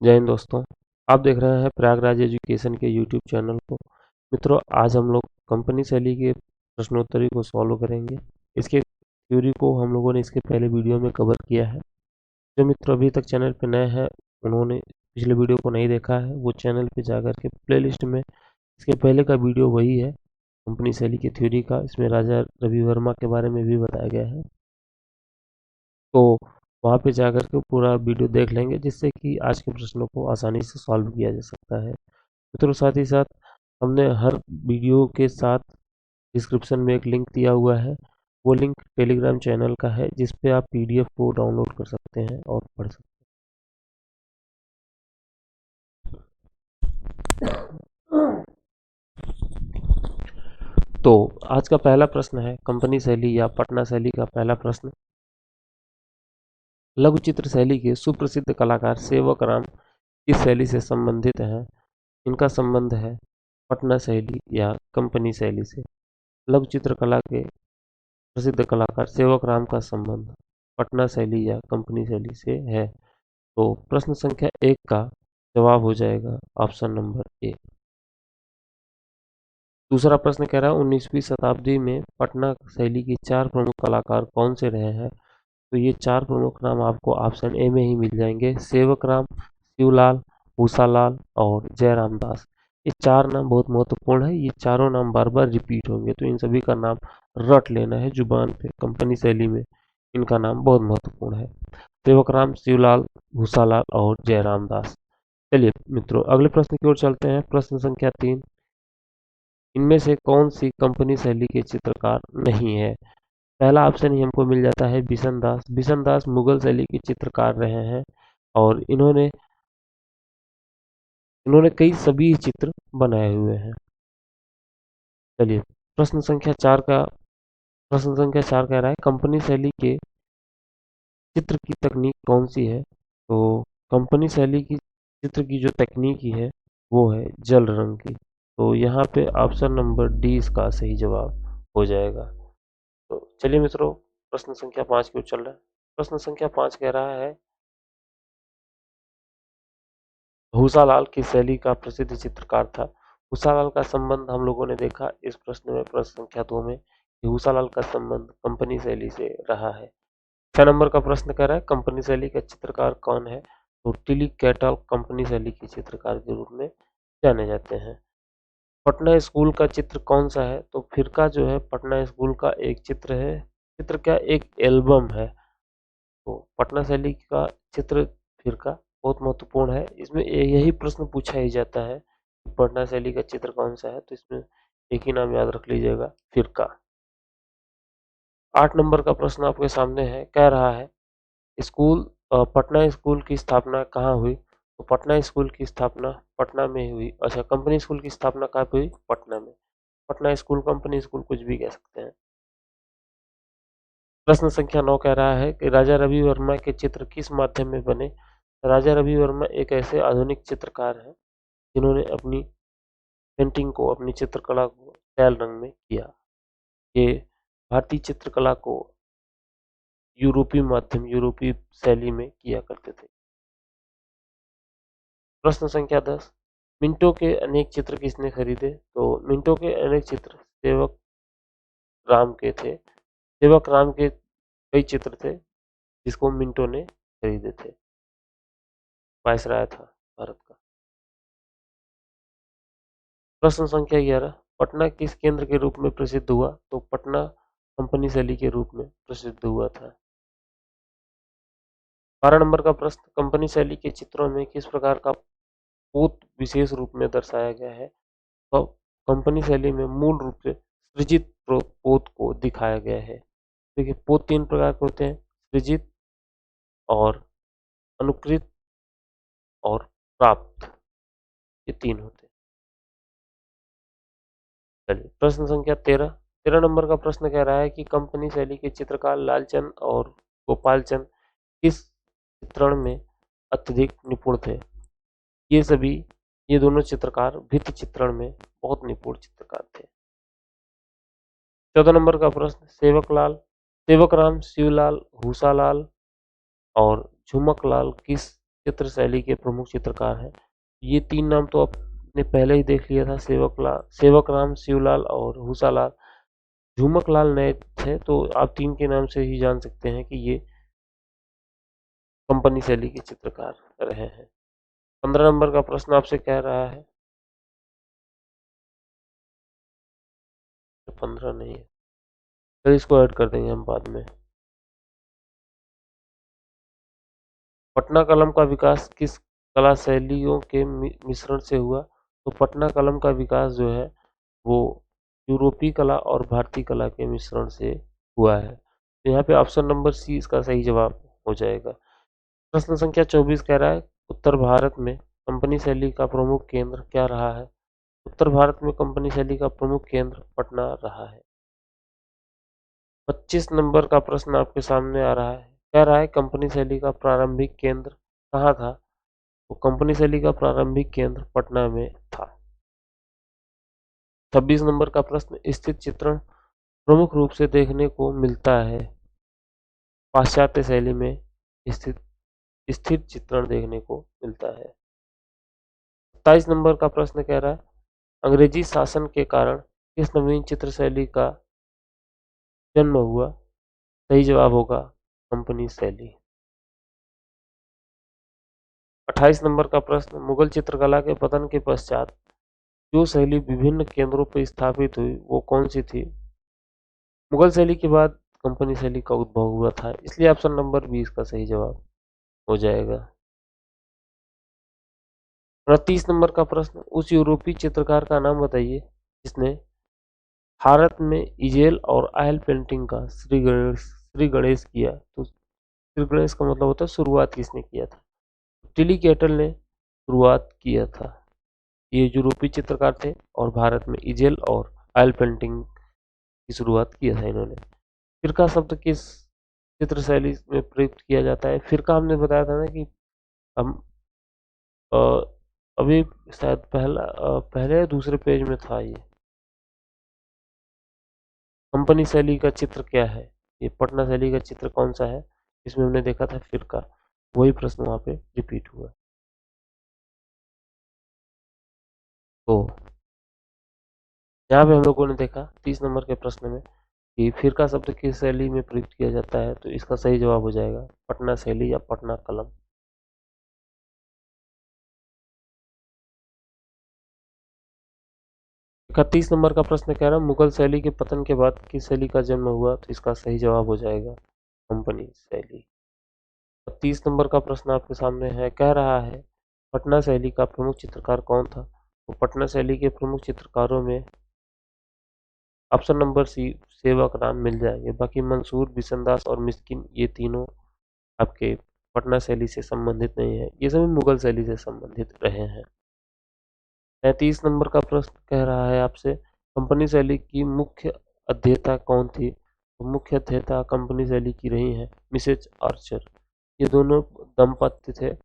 जय हिंद दोस्तों। आप देख रहे हैं प्रयागराज एजुकेशन के यूट्यूब चैनल को। मित्रों, आज हम लोग कंपनी शैली के प्रश्नोत्तरी को सॉल्व करेंगे। इसके थ्योरी को हम लोगों ने इसके पहले वीडियो में कवर किया है। जो मित्र अभी तक चैनल पर नए हैं, उन्होंने पिछले वीडियो को नहीं देखा है, वो चैनल पर जाकर के प्लेलिस्ट में इसके पहले का वीडियो वही है कंपनी शैली की थ्योरी का। इसमें राजा रवि वर्मा के बारे में भी बताया गया है, तो वहाँ पे जाकर के पूरा वीडियो देख लेंगे, जिससे कि आज के प्रश्नों को आसानी से सॉल्व किया जा सकता है। मित्रों, साथ ही साथ हमने हर वीडियो के साथ डिस्क्रिप्शन में एक लिंक दिया हुआ है। वो लिंक टेलीग्राम चैनल का है, जिस पे आप पीडीएफ को डाउनलोड कर सकते हैं और पढ़ सकते हैं। तो आज का पहला प्रश्न है कंपनी शैली या पटना शैली का पहला प्रश्न। लघु चित्र शैली के सुप्रसिद्ध कलाकार सेवक राम किस शैली से संबंधित हैं? इनका संबंध है पटना शैली या कंपनी शैली से। लघु चित्रकला के प्रसिद्ध कलाकार सेवक राम का संबंध पटना शैली या कंपनी शैली से है। तो प्रश्न संख्या 1 का जवाब हो जाएगा ऑप्शन नंबर ए। दूसरा प्रश्न कह रहा है 19वीं शताब्दी में पटना शैली के 4 प्रमुख कलाकार कौन से रहे हैं? तो ये 4 प्रमुख नाम आपको ऑप्शन ए में ही मिल जाएंगे। सेवक राम, शिवलाल, भूसालाल और जयराम दास। ये 4 नाम बहुत महत्वपूर्ण है। ये चारों नाम बार बार रिपीट होंगे, तो इन सभी का नाम रट लेना है जुबान पे। कंपनी शैली में इनका नाम बहुत महत्वपूर्ण है। सेवक राम, शिवलाल, भूसालाल और जयराम दास। चलिए मित्रों, अगले प्रश्न की ओर चलते हैं। प्रश्न संख्या 3, इनमें से कौन सी कंपनी शैली के चित्रकार नहीं है? पहला ऑप्शन ही हमको मिल जाता है बिशन दास। बिशन दास मुगल शैली के चित्रकार रहे हैं और इन्होंने कई सभी चित्र बनाए हुए हैं। चलिए प्रश्न संख्या 4 कह रहा है कंपनी शैली के चित्र की तकनीक कौन सी है? तो कंपनी शैली की चित्र की जो तकनीकी है वो है जल रंग की। तो यहाँ पे ऑप्शन नंबर डी इसका सही जवाब हो जाएगा। तो चलिए मित्रों, प्रश्न संख्या 5 की ओर चल रहा है। प्रश्न संख्या 5 कह रहा है भूसालाल किस शैली का प्रसिद्ध चित्रकार था? भूसालाल का संबंध हम लोगों ने देखा इस प्रश्न में, प्रश्न संख्या 2 में, कि भूसालाल का संबंध कंपनी शैली से रहा है। 6 नंबर का प्रश्न कह रहा है कंपनी शैली का चित्रकार कौन है? तो टिली कैटल कंपनी शैली के चित्रकार के रूप में जाने जाते हैं। पटना स्कूल का चित्र कौन सा है? तो फिरका जो है पटना स्कूल का एक चित्र है। चित्र क्या, एक एल्बम है। तो पटना शैली का चित्र फिरका बहुत महत्वपूर्ण है। इसमें यही प्रश्न पूछा ही जाता है कि पटना शैली का चित्र कौन सा है, तो इसमें एक ही नाम याद रख लीजिएगा, फिरका। 8 नंबर का प्रश्न आपके सामने है, कह रहा है पटना स्कूल की स्थापना कहाँ हुई? तो पटना स्कूल की स्थापना पटना में हुई। अच्छा, कंपनी स्कूल की स्थापना कहाँ पे हुई? पटना में। पटना स्कूल, कंपनी स्कूल, कुछ भी कह सकते हैं। प्रश्न संख्या 9 कह रहा है कि राजा रवि वर्मा के चित्र किस माध्यम में बने? राजा रवि वर्मा एक ऐसे आधुनिक चित्रकार हैं जिन्होंने अपनी पेंटिंग को, अपनी चित्रकला को तैल रंग में किया। ये भारतीय चित्रकला को यूरोपीय शैली में किया करते थे। प्रश्न संख्या 10, मिंटो के अनेक चित्र किसने खरीदे? तो मिंटो के अनेक चित्र सेवक राम के थे। सेवक राम के कई चित्र थे जिसको मिंटो ने खरीदे थे। वायसराय था भारत का। प्रश्न संख्या 11, पटना किस केंद्र के रूप में प्रसिद्ध हुआ? तो पटना कंपनी शैली के रूप में प्रसिद्ध हुआ था। 12 नंबर का प्रश्न, कंपनी शैली के चित्रों में किस प्रकार का पोत विशेष रूप में दर्शाया गया है? तो कंपनी शैली में मूल रूप से सृजित पोत को दिखाया गया है। देखिए, पोत 3 प्रकार के होते हैं, सृजित और अनुकृत और प्राप्त, ये 3 होते हैं। चलिए प्रश्न संख्या 13 नंबर का प्रश्न कह रहा है कि कंपनी शैली के चित्रकार लालचंद और गोपालचंद किस चित्रण में अत्यधिक निपुण थे? ये दोनों चित्रकार भित्ति चित्रण में बहुत निपुण चित्रकार थे। 14 नंबर का प्रश्न, सेवक राम, शिवलाल, भूसालाल और झुमक लाल किस चित्र शैली के प्रमुख चित्रकार हैं? ये 3 नाम तो आपने पहले ही देख लिया था, सेवकराम, शिवलाल और हूसालाल। झुमकलाल नए थे, तो आप 3 के नाम से ही जान सकते हैं कि ये कंपनी शैली के चित्रकार रहे हैं। 15 नंबर का प्रश्न आपसे कह रहा है, 15 नहीं है, फिर इसको ऐड कर देंगे हम बाद में। पटना कलम का विकास किस कला शैलियों के मिश्रण से हुआ? तो पटना कलम का विकास जो है वो यूरोपीय कला और भारतीय कला के मिश्रण से हुआ है। तो यहाँ पे ऑप्शन नंबर सी इसका सही जवाब हो जाएगा। प्रश्न संख्या 24 कह रहा है, उत्तर भारत में कंपनी शैली का प्रमुख केंद्र क्या रहा है? उत्तर भारत में कंपनी शैली का प्रमुख केंद्र पटना रहा है। 25 नंबर का प्रश्न आपके सामने आ रहा है, कह रहा है कंपनी शैली का प्रारंभिक केंद्र कहाँ था? तो कंपनी शैली का प्रारंभिक केंद्र पटना में था। 26 नंबर का प्रश्न, स्थिर चित्रण प्रमुख रूप से देखने को मिलता है पाश्चात्य शैली में स्थित स्थिर चित्रण देखने को मिलता है। 27 नंबर का प्रश्न कह रहा है, अंग्रेजी शासन के कारण किस नवीन चित्र शैली का जन्म हुआ? सही जवाब होगा कंपनी शैली। 28 नंबर का प्रश्न, मुगल चित्रकला के पतन के पश्चात जो शैली विभिन्न केंद्रों पर स्थापित हुई वो कौन सी थी? मुगल शैली के बाद कंपनी शैली का उद्भव हुआ था, इसलिए ऑप्शन नंबर बी इसका सही जवाब हो जाएगा। 29 नंबर का प्रश्न, उस यूरोपीय चित्रकार का नाम बताइए जिसने भारत में इजेल और ऑयल पेंटिंग का श्री गणेश किया। तो श्री गणेश का मतलब होता है शुरुआत किसने किया था? टिली कैटल ने शुरुआत किया था। ये यूरोपीय चित्रकार थे और भारत में इजेल और ऑयल पेंटिंग की शुरुआत किया था इन्होंने। फिरका शब्द किस चित्र शैली में प्रयुक्त किया जाता है? फिरका हमने बताया था ना कि हम अ, अभी शायद पहले या दूसरे पेज में था ये। कंपनी शैली का चित्र क्या है? ये पटना शैली का चित्र कौन सा है? इसमें हमने देखा था फिरका, वही प्रश्न वहां पे रिपीट हुआ। तो यहाँ पे हम लोगों ने देखा 30 नंबर के प्रश्न में कि फिरका शब्द किस शैली में प्रयुक्त किया जाता है, तो इसका सही जवाब हो जाएगा पटना शैली या पटना कलम। 31 नंबर का प्रश्न कह रहा है, मुगल शैली के पतन के बाद किस शैली का जन्म हुआ? तो इसका सही जवाब हो जाएगा कंपनी शैली। 30 नंबर का प्रश्न आपके सामने है, कह रहा है पटना शैली का प्रमुख चित्रकार कौन था? तो पटना शैली के प्रमुख चित्रकारों में ऑप्शन नंबर सी सेवक राम मिल जाएंगे, बाकी मंसूर, बिशनदास और मिस्किन ये तीनों आपके पटना शैली से संबंधित नहीं है, ये सभी मुगल शैली से संबंधित रहे हैं। 33 नंबर का प्रश्न कह रहा है आपसे, कंपनी शैली की मुख्य अध्येता कौन थी? तो मुख्य अध्येता कंपनी शैली की रही हैं मिसेज आर्चर। ये दोनों दंपत्ति थे,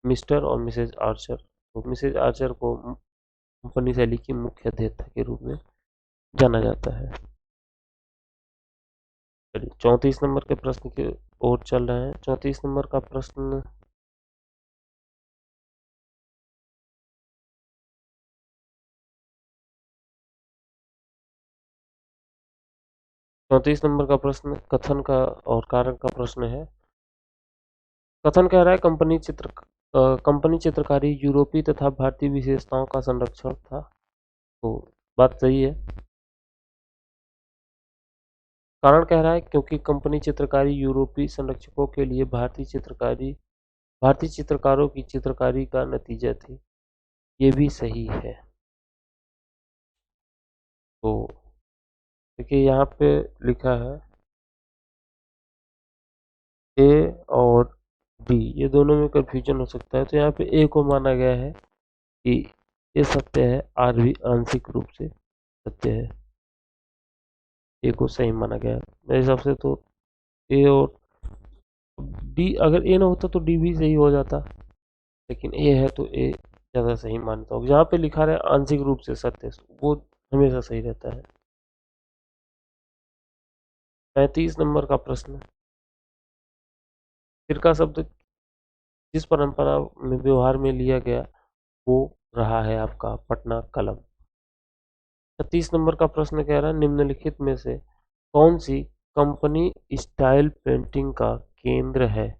मिस्टर और मिसेज आर्चर। तो मिसेज आर्चर को कंपनी शैली की मुख्य अध्येता के रूप में जाना जाता है। चलिए 34 नंबर के प्रश्न की ओर चल रहे हैं। 34 नंबर का प्रश्न, 34 नंबर का प्रश्न कथन का और कारण का प्रश्न है। कथन कह रहा है कंपनी चित्रकारी यूरोपीय तथा भारतीय विशेषताओं का संरक्षण था। तो बात सही है। कारण कह रहा है क्योंकि कंपनी चित्रकारी यूरोपीय संरक्षकों के लिए भारतीय चित्रकारों की चित्रकारी का नतीजा थी। ये भी सही है। तो देखिए यहाँ पे लिखा है ए और डी, ये दोनों में कंफ्यूजन हो सकता है, तो यहाँ पे ए को माना गया है कि ये सत्य है, आर भी आंशिक रूप से सत्य है। ए को सही माना गया है मेरे हिसाब से। तो ए और डी, अगर ए ना होता तो डी भी सही हो जाता, लेकिन ए है तो ए ज़्यादा सही मानता हूँ। जहाँ पे लिखा रहे आंशिक रूप से सत्य, वो हमेशा सही रहता है। 35 नंबर का प्रश्न, फिरका शब्द जिस परंपरा में व्यवहार में लिया गया वो रहा है आपका पटना कलम। 36 नंबर का प्रश्न कह रहा है निम्नलिखित में से कौन सी कंपनी स्टाइल पेंटिंग का केंद्र है।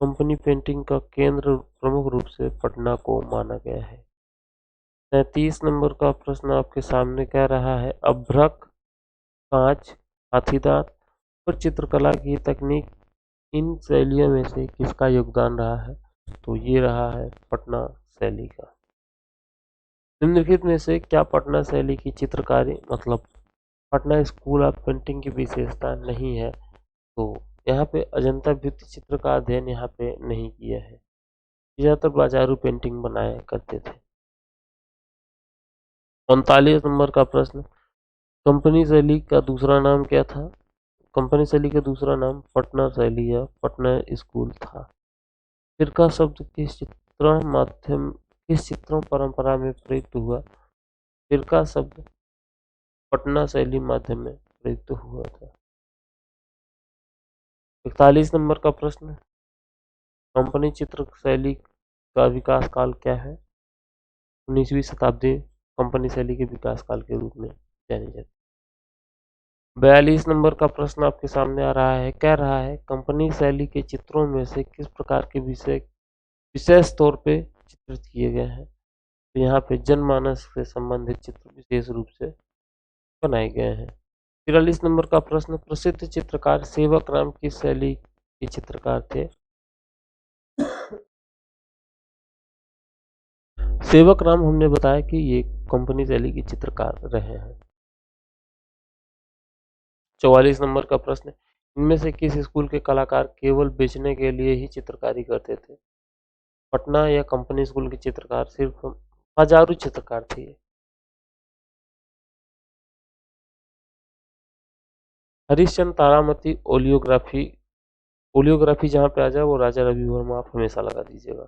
कंपनी पेंटिंग का केंद्र प्रमुख रूप से पटना को माना गया है। 37 नंबर का प्रश्न आपके सामने कह रहा है अभ्रक, कांच, हाथीदांत और चित्रकला की तकनीक इन शैलियों में से किसका योगदान रहा है। तो ये रहा है पटना शैली का। निम्नलिखित में से क्या पटना शैली की चित्रकारी मतलब पटना स्कूल ऑफ पेंटिंग की विशेषता नहीं है। तो यहाँ पे अजंता भित्ति चित्र का अध्ययन यहाँ पे नहीं किया है। ज्यादातर बाजारू पेंटिंग बनाया करते थे। 39 नंबर का प्रश्न कंपनी शैली का दूसरा नाम क्या था। कंपनी शैली का दूसरा नाम पटना शैली या पटना स्कूल था। फिरका शब्द किस चित्रण परंपरा में प्रयुक्त हुआ। फिरका शब्द पटना शैली माध्यम में प्रयुक्त हुआ था। 41 नंबर का प्रश्न कंपनी चित्र शैली का विकास काल क्या है। 19वीं शताब्दी कंपनी शैली के विकास काल के रूप में जानी जाती है। 42 नंबर का प्रश्न आपके सामने आ रहा है कह रहा है कंपनी शैली के चित्रों में से किस प्रकार के विषय विशेष तौर पे चित्रित किए गए हैं। तो यहाँ पे जनमानस से संबंधित चित्र विशेष रूप से बनाए गए हैं। 43 नंबर का प्रश्न प्रसिद्ध चित्रकार सेवक राम किस शैली के चित्रकार थे। सेवक राम हमने बताया कि ये कंपनी शैली के चित्रकार रहे हैं। 44 नंबर का प्रश्न इनमें से किस स्कूल के कलाकार केवल बेचने के लिए ही चित्रकारी करते थे। पटना या कंपनी स्कूल के चित्रकार सिर्फ बाजारू चित्रकार थे। हरिश्चंद्र तारामती ओलियोग्राफी जहां पे आ जाए वो राजा रवि वर्मा आप हमेशा लगा दीजिएगा।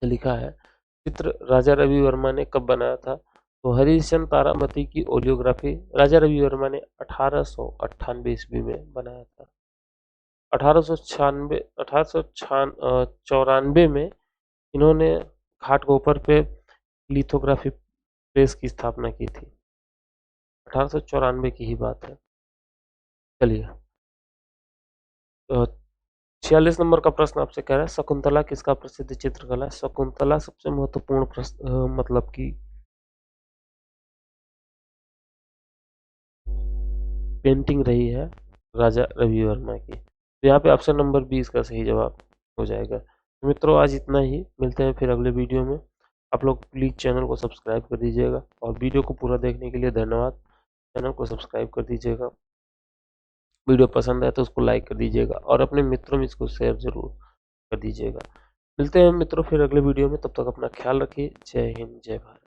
लिखा है चित्र राजा रवि वर्मा ने कब बनाया था। तो हरिश्चंद्र तारामती की ओलियोग्राफी राजा रवि वर्मा ने 1898 ईस्वी में बनाया था। 1894 में इन्होंने घाटकोपर पे लिथोग्राफी प्रेस की स्थापना की थी। 1894 की ही बात है। चलिए 46 नंबर का प्रश्न आपसे कह रहा है शकुंतला किसका प्रसिद्ध चित्रकला है। शकुंतला सबसे महत्वपूर्ण मतलब कि पेंटिंग रही है राजा रवि वर्मा की। तो यहाँ पे ऑप्शन नंबर 20 का सही जवाब हो जाएगा। तो मित्रों आज इतना ही, मिलते हैं फिर अगले वीडियो में। आप लोग प्लीज़ चैनल को सब्सक्राइब कर दीजिएगा और वीडियो को पूरा देखने के लिए धन्यवाद। चैनल को सब्सक्राइब कर दीजिएगा, वीडियो पसंद आए तो उसको लाइक कर दीजिएगा और अपने मित्रों में इसको शेयर जरूर कर दीजिएगा। मिलते हैं मित्रों फिर अगले वीडियो में, तब तक अपना ख्याल रखिए। जय हिंद जय भारत।